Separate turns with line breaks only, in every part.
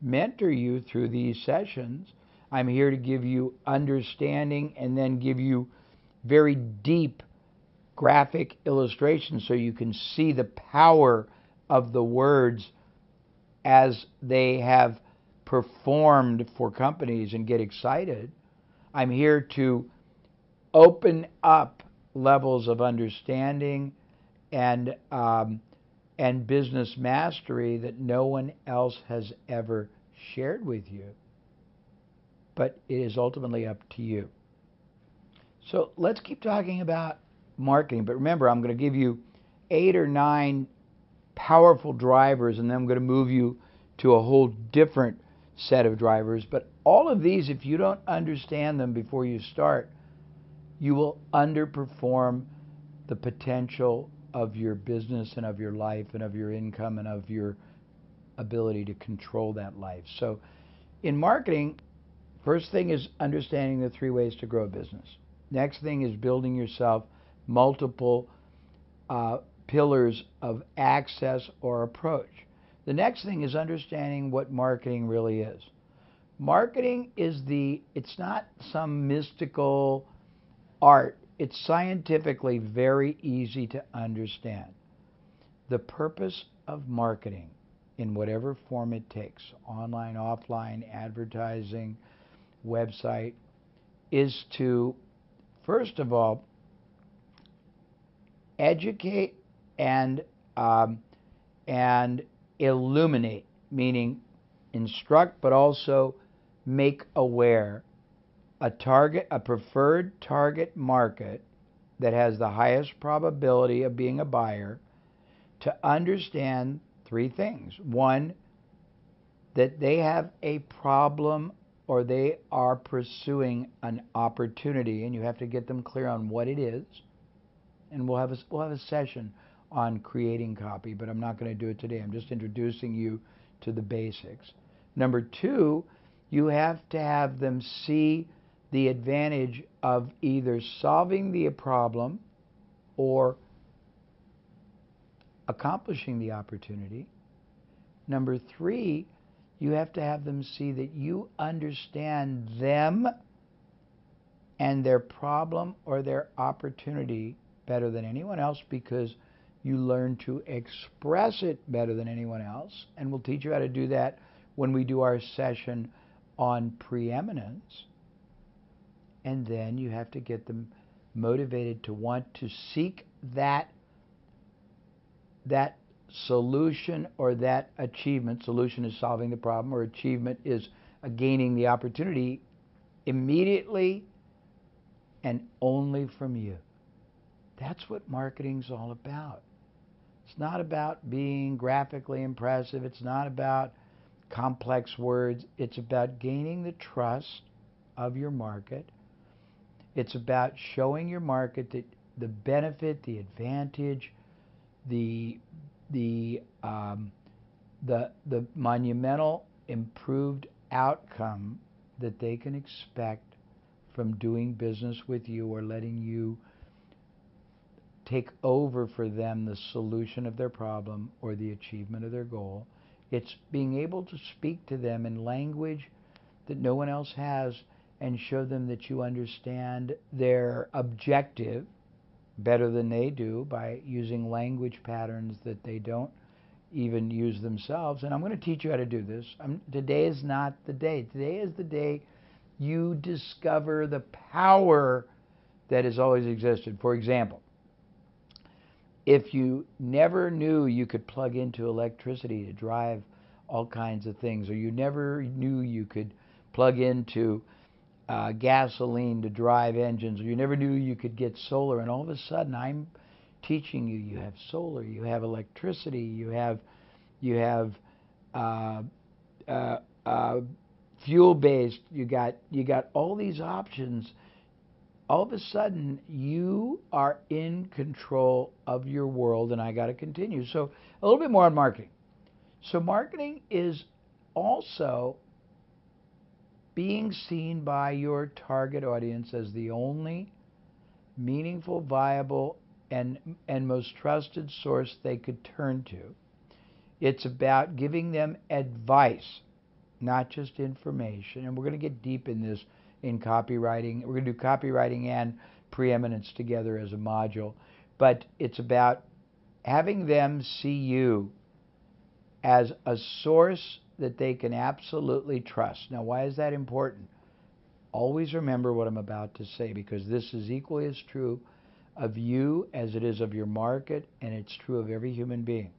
mentor you through these sessions. I'm here to give you understanding and then give you very deep graphic illustrations so you can see the power of the words as they have performed for companies and get excited. I'm here to open up levels of understanding and and business mastery that no one else has ever shared with you. But it is ultimately up to you. So let's keep talking about marketing. But remember, I'm going to give you 8 or 9 powerful drivers, and then I'm going to move you to a whole different set of drivers. But all of these, if you don't understand them before you start, you will underperform the potential of your business and of your life and of your income and of your ability to control that life. So in marketing, first thing is understanding the 3 ways to grow a business. Next thing is building yourself multiple pillars of access or approach. The next thing is understanding what marketing really is. Marketing is it's not some mystical art. It's scientifically very easy to understand. The purpose of marketing, in whatever form it takes, online, offline, advertising, website, is to, first of all, educate and and illuminate, meaning instruct, but also make aware a preferred target market that has the highest probability of being a buyer, to understand 3 things. One, that they have a problem or they are pursuing an opportunity, and you have to get them clear on what it is. And we'll have a session on creating copy, but I'm not going to do it today. I'm just introducing you to the basics. Number 2, you have to have them see the advantage of either solving the problem or accomplishing the opportunity. Number 3, you have to have them see that you understand them and their problem or their opportunity better than anyone else, because you learn to express it better than anyone else. And we'll teach you how to do that when we do our session on preeminence. And then you have to get them motivated to want to seek that solution or that achievement. Solution is solving the problem, or achievement is gaining the opportunity immediately and only from you. That's what marketing's all about. It's not about being graphically impressive. It's not about complex words. It's about gaining the trust of your market. It's about showing your market that the benefit, the advantage, the monumental improved outcome that they can expect from doing business with you or letting you take over for them the solution of their problem or the achievement of their goal. It's being able to speak to them in language that no one else has and show them that you understand their objective better than they do by using language patterns that they don't even use themselves. And I'm going to teach you how to do this. Today is not the day. Today is the day you discover the power that has always existed. For example, if you never knew you could plug into electricity to drive all kinds of things, or you never knew you could plug into gasoline to drive engines, or you never knew you could get solar, and all of a sudden I'm teaching you, you have solar, you have electricity, you have fuel-based, you got all these options. All of a sudden, you are in control of your world, and I got to continue. So a little bit more on marketing. So marketing is also being seen by your target audience as the only meaningful, viable, and most trusted source they could turn to. It's about giving them advice not just information. And we're going to get deep in this in copywriting. We're going to do copywriting and preeminence together as a module. But it's about having them see you as a source that they can absolutely trust. Now, why is that important? Always remember what I'm about to say, because this is equally as true of you as it is of your market, and it's true of every human being.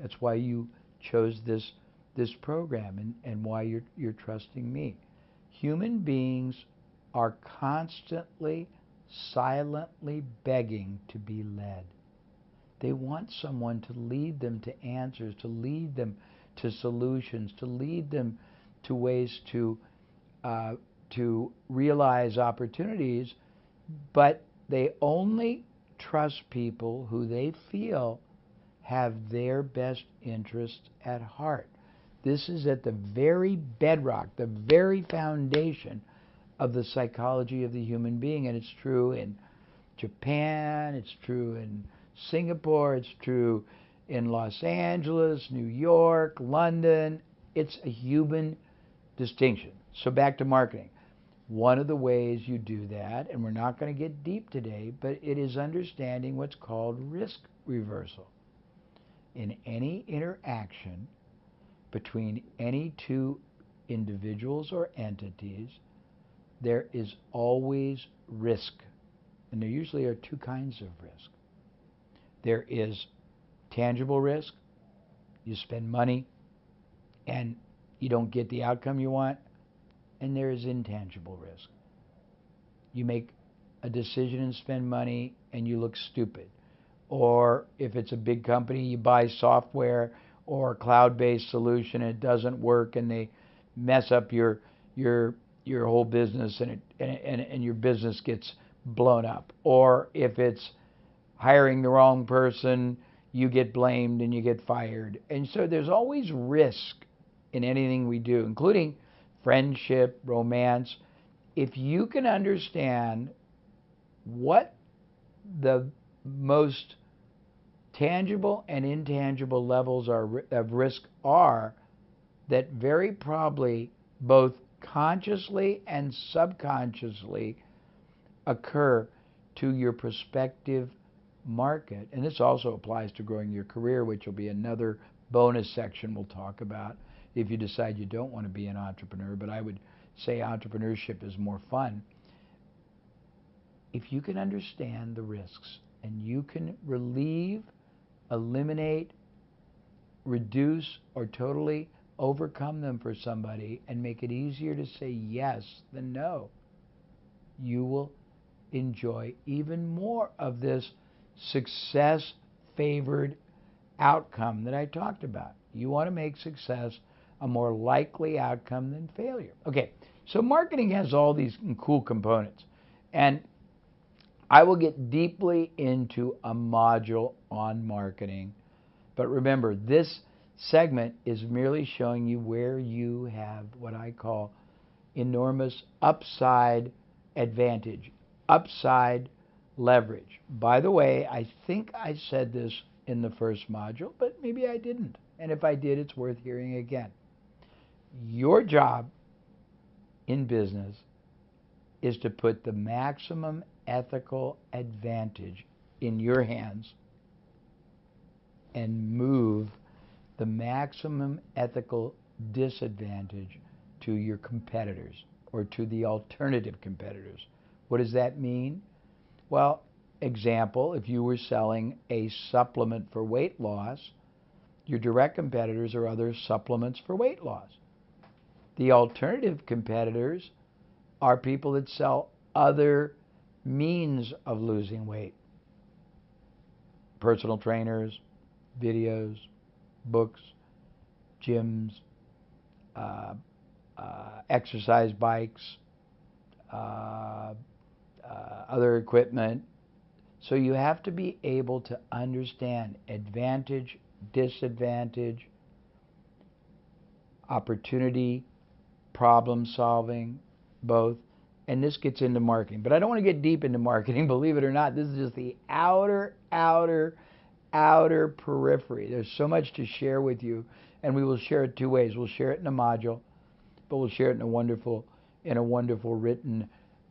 That's why you chose this program and why you're trusting me. Human beings are constantly, silently begging to be led. They want someone to lead them to answers, to lead them to solutions, to lead them to ways to realize opportunities, but they only trust people who they feel have their best interests at heart. This is at the very bedrock, the very foundation of the psychology of the human being, and it's true in Japan, it's true in Singapore, it's true in Los Angeles, New York, London. It's a human distinction. So back to marketing. One of the ways you do that, and we're not going to get deep today, but it is understanding what's called risk reversal. In any interaction between any two individuals or entities, there is always risk. And there usually are two kinds of risk. There is tangible risk. You spend money and you don't get the outcome you want. And there is intangible risk. You make a decision and spend money and you look stupid. Or if it's a big company, you buy software or a cloud-based solution and it doesn't work and they mess up your whole business and your business gets blown up. Or if it's hiring the wrong person, you get blamed and you get fired. And so there's always risk in anything we do, including friendship, romance. If you can understand what the most tangible and intangible levels of risk are, that very probably both consciously and subconsciously occur to your prospective market. And this also applies to growing your career, which will be another bonus section we'll talk about if you decide you don't want to be an entrepreneur. But I would say entrepreneurship is more fun. If you can understand the risks and you can relieve, eliminate, reduce, or totally overcome them for somebody and make it easier to say yes than no, you will enjoy even more of this success-favored outcome that I talked about. You want to make success a more likely outcome than failure. Okay, so marketing has all these cool components. And I will get deeply into a module on marketing. But remember, this segment is merely showing you where you have what I call enormous upside advantage, upside leverage. By the way, I think I said this in the first module, but maybe I didn't. And if I did, it's worth hearing again. Your job in business is to put the maximum ethical advantage in your hands and move the maximum ethical disadvantage to your competitors or to the alternative competitors. What does that mean? Well, example, if you were selling a supplement for weight loss, your direct competitors are other supplements for weight loss. The alternative competitors are people that sell other means of losing weight. Personal trainers, videos, books, gyms, exercise bikes, other equipment. So you have to be able to understand advantage, disadvantage, opportunity, problem solving, both. And this gets into marketing. But I don't want to get deep into marketing, believe it or not. This is just the outer periphery. There's so much to share with you. And we will share it two ways. We'll share it in a module, but we'll share it in a wonderful written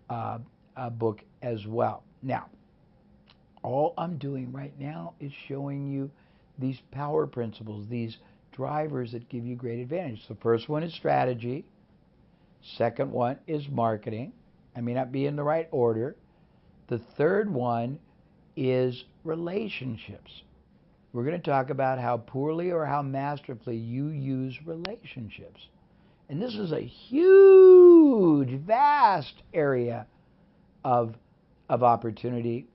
book as well. Now, all I'm doing right now is showing you these power principles, these drivers that give you great advantage. The first one is strategy. Second one is marketing. I may not be in the right order. The third one is relationships. We're going to talk about how poorly or how masterfully you use relationships. And this is a huge, vast area of opportunity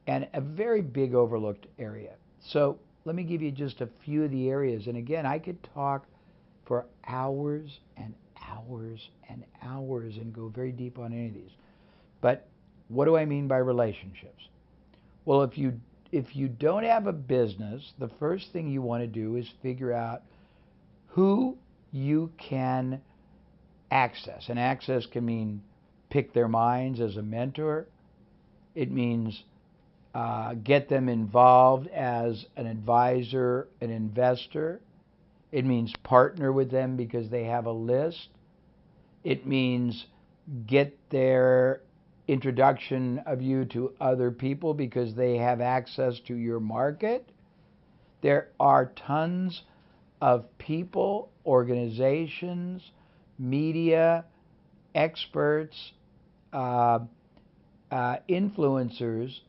and a very big overlooked area. So let me give you just a few of the areas. And again, I could talk for hours and hours and hours and go very deep on any of these. But what do I mean by relationships? Well, if you don't have a business, the first thing you want to do is figure out who you can access. And access can mean pick their minds as a mentor. It means get them involved as an advisor, an investor. It means partner with them because they have a list. It means get their introduction of you to other people because they have access to your market. There are tons of people, organizations, media, experts, influencers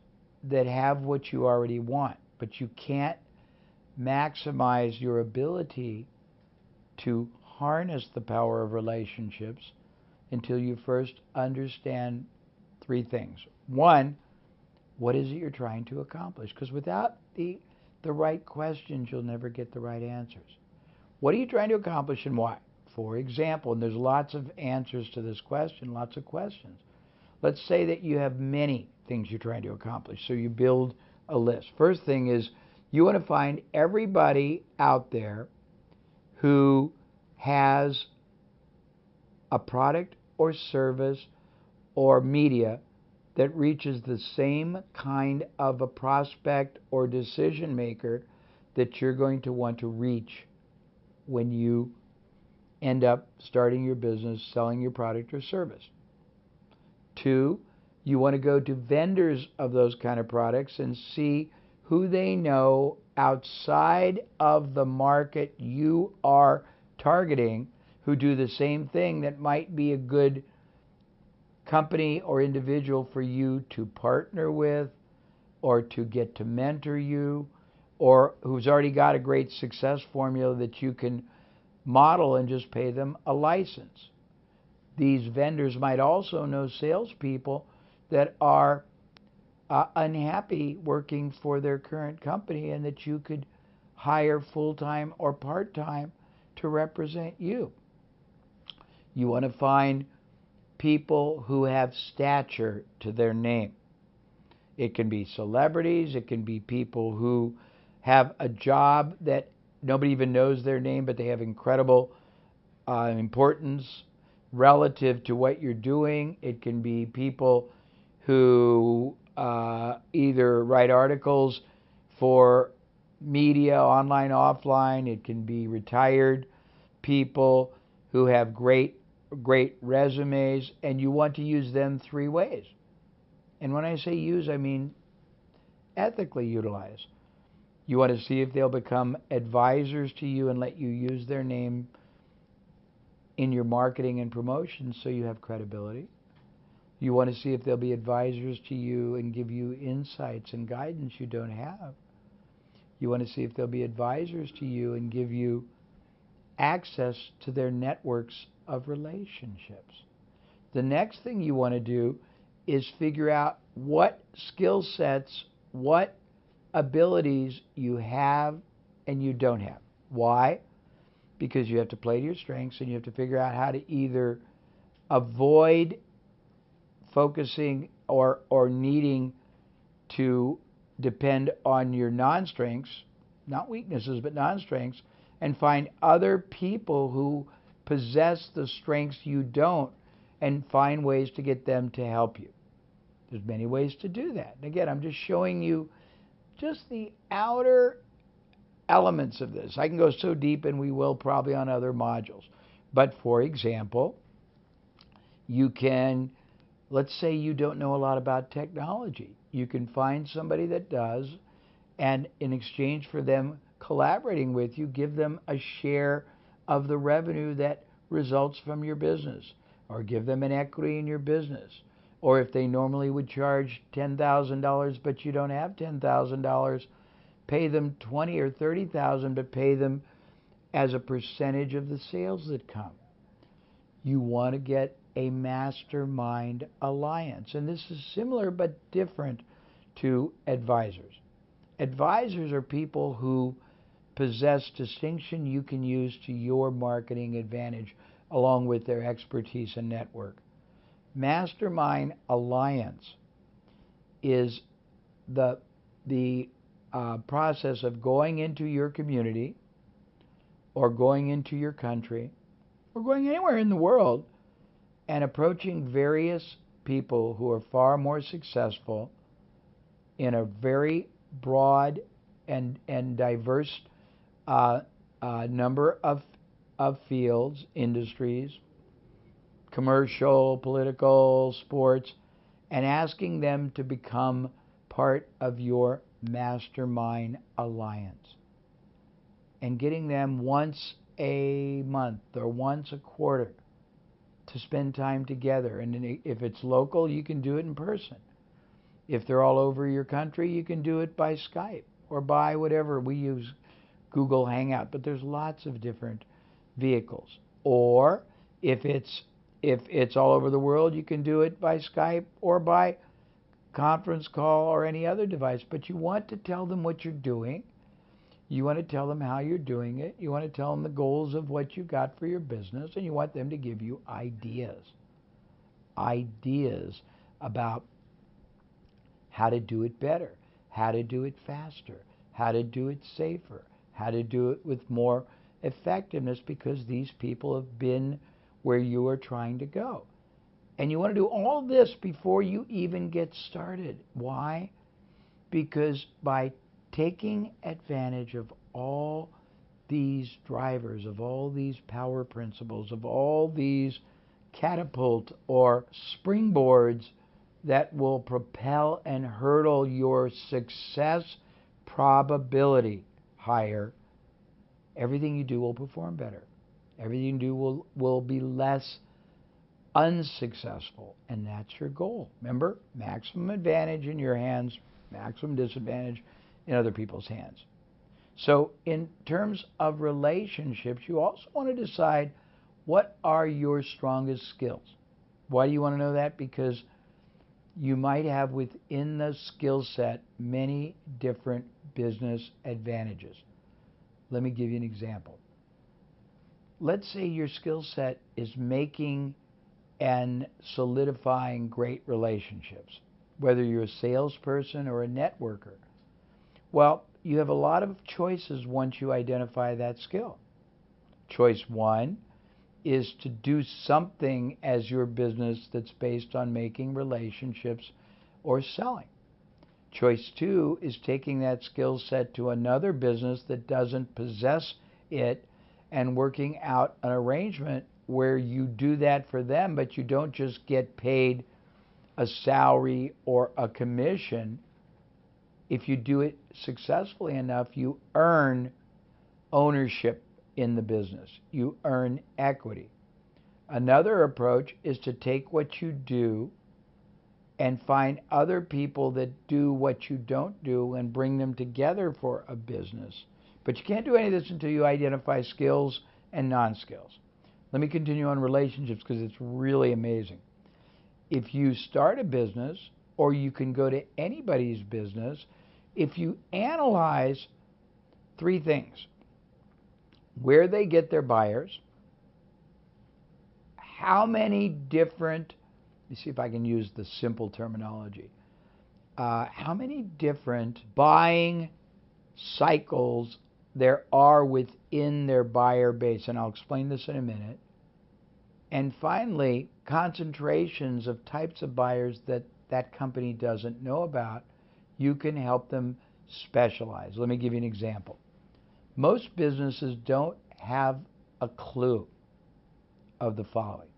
that have what you already want, but you can't maximize your ability to harness the power of relationships until you first understand three things. One, what is it you're trying to accomplish? Because without the right questions, you'll never get the right answers. What are you trying to accomplish and why? For example, and there's lots of answers to this question, lots of questions. Let's say that you have many things you're trying to accomplish, so you build a list. First thing is you want to find everybody out there who has a product or service or media that reaches the same kind of a prospect or decision maker that you're going to want to reach when you end up starting your business, selling your product or service. Two, you want to go to vendors of those kind of products and see who they know outside of the market you are targeting who do the same thing that might be a good company or individual for you to partner with or to get to mentor you, or who's already got a great success formula that you can model and just pay them a license. These vendors might also know salespeople that are unhappy working for their current company and that you could hire full-time or part-time to represent you. You want to find people who have stature to their name. It can be celebrities, it can be people who have a job that nobody even knows their name, but they have incredible importance relative to what you're doing. It can be people who either write articles for media, online, offline. It can be retired people who have great resumes, and you want to use them three ways. And when I say use, I mean ethically utilize. You want to see if they'll become advisors to you and let you use their name in your marketing and promotion so you have credibility. You want to see if they'll be advisors to you and give you insights and guidance you don't have. You want to see if they'll be advisors to you and give you access to their networks of relationships. The next thing you want to do is figure out what skill sets, what abilities you have and you don't have. Why? Because you have to play to your strengths and you have to figure out how to either avoid focusing or needing to depend on your non-strengths, not weaknesses, but non-strengths, and find other people who possess the strengths you don't and find ways to get them to help you. There's many ways to do that. And again, I'm just showing you just the outer elements of this. I can go so deep, and we will probably on other modules. But for example, you can, let's say you don't know a lot about technology. You can find somebody that does, and in exchange for them collaborating with you, give them a share of the revenue that results from your business, or give them an equity in your business. Or if they normally would charge $10,000 but you don't have $10,000, pay them $20,000 or $30,000, but pay them as a percentage of the sales that come. You want to get a mastermind alliance. And this is similar but different to advisors. Advisors are people who possess distinction you can use to your marketing advantage along with their expertise and network. Mastermind alliance is the process of going into your community or going into your country or going anywhere in the world and approaching various people who are far more successful in a very broad and diverse number of fields, industries, commercial, political, sports, and asking them to become part of your mastermind alliance and getting them once a month or once a quarter to spend time together. And if it's local, you can do it in person. If they're all over your country, you can do it by Skype or by whatever. We use Google Hangout, but there's lots of different vehicles. Or if it's all over the world, you can do it by Skype or by conference call or any other device. But you want to tell them what you're doing. You want to tell them how you're doing it. You want to tell them the goals of what you got for your business, and you want them to give you ideas about how to do it better, how to do it faster, how to do it safer, how to do it with more effectiveness, because these people have been where you are trying to go. And you want to do all this before you even get started. Why? Because by taking advantage of all these drivers, of all these power principles, of all these catapult or springboards that will propel and hurdle your success probability higher, everything you do will perform better. Everything you do will be less unsuccessful, and that's your goal. Remember, maximum advantage in your hands, maximum disadvantage in other people's hands. So in terms of relationships, you also want to decide what are your strongest skills. Why do you want to know that? Because you might have within the skill set many different business advantages. Let me give you an example. Let's say your skill set is making and solidifying great relationships, whether you're a salesperson or a networker. Well, you have a lot of choices once you identify that skill. Choice one is to do something as your business that's based on making relationships or selling. Choice two is taking that skill set to another business that doesn't possess it and working out an arrangement where you do that for them, but you don't just get paid a salary or a commission. If you do it successfully enough, you earn ownership in the business. You earn equity. Another approach is to take what you do and find other people that do what you don't do and bring them together for a business. But you can't do any of this until you identify skills and non-skills. Let me continue on relationships because it's really amazing. If you start a business, or you can go to anybody's business, if you analyze three things: where they get their buyers, how many different, let me see if I can use the simple terminology, how many different buying cycles there are within their buyer base, and I'll explain this in a minute. And finally, concentrations of types of buyers that that company doesn't know about. You can help them specialize. Let me give you an example. Most businesses don't have a clue of the following.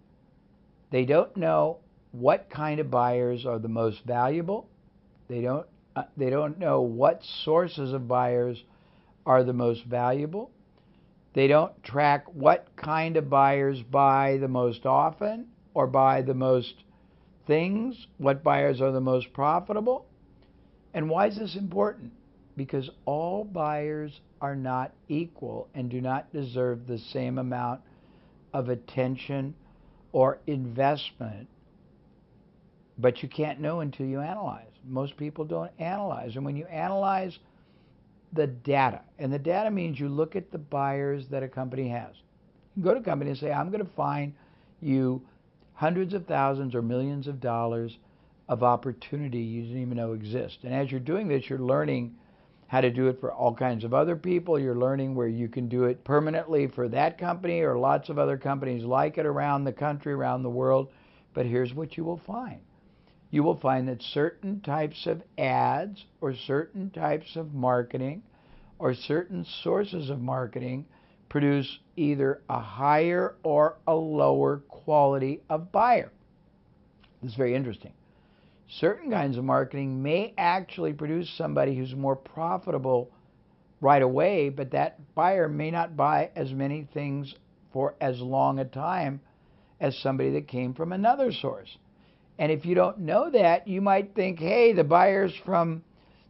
They don't know what kind of buyers are the most valuable. They don't know what sources of buyers are the most valuable. They don't track what kind of buyers buy the most often or buy the most things, what buyers are the most profitable. And why is this important? Because all buyers are not equal and do not deserve the same amount of attention or investment. But you can't know until you analyze. Most people don't analyze. And when you analyze the data, and the data means you look at the buyers that a company has. You go to a company and say, I'm going to find you hundreds of thousands or millions of dollars of opportunity you didn't even know exist. And as you're doing this, you're learning how to do it for all kinds of other people. You're learning where you can do it permanently for that company or lots of other companies like it around the country, around the world. But here's what you will find. You will find that certain types of ads or certain types of marketing or certain sources of marketing produce either a higher or a lower quality of buyer. This is very interesting. Certain kinds of marketing may actually produce somebody who's more profitable right away, but that buyer may not buy as many things for as long a time as somebody that came from another source. And if you don't know that, you might think, hey, the buyers from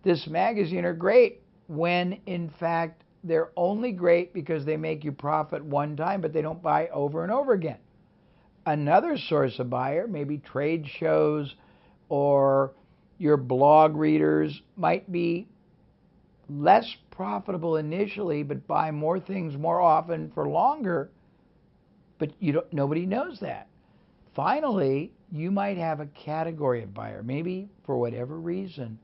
this magazine are great, when in fact they're only great because they make you profit one time, but they don't buy over and over again. Another source of buyer, maybe trade shows or your blog readers, might be less profitable initially, but buy more things more often for longer, but nobody knows that. Finally, you might have a category of buyer. Maybe for whatever reason,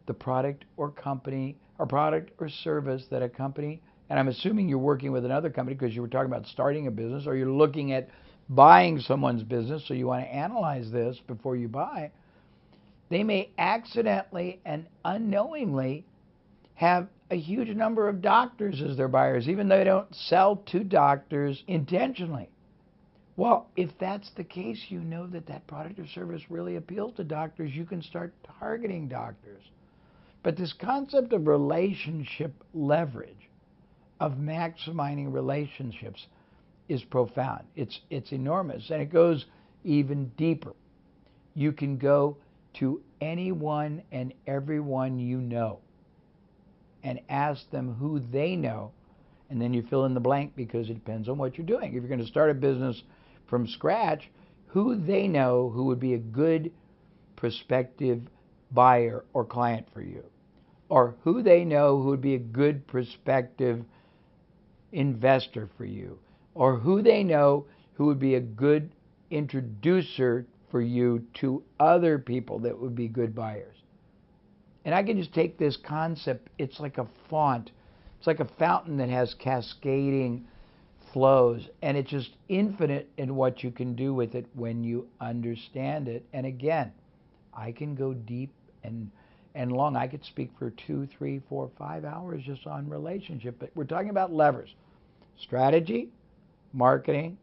the product or company or product or service that a company, and I'm assuming you're working with another company because you were talking about starting a business, or you're looking at buying someone's business, so you want to analyze this before you buy. They may accidentally and unknowingly have a huge number of doctors as their buyers, even though they don't sell to doctors intentionally. Well, if that's the case, you know that that product or service really appeals to doctors. You can start targeting doctors. But this concept of relationship leverage, of maximizing relationships, is profound. It's enormous, and it goes even deeper. You can go to anyone and everyone you know and ask them who they know, and then you fill in the blank because it depends on what you're doing. If you're going to start a business from scratch, who they know who would be a good prospective buyer or client for you, or who they know who would be a good prospective investor for you, or who they know who would be a good introducer for you to other people that would be good buyers. And I can just take this concept, it's like a font, it's like a fountain that has cascading flows, and it's just infinite in what you can do with it when you understand it. And again, I can go deep and long. I could speak for 2, 3, 4, 5 hours just on relationship, but we're talking about levers: strategy, marketing,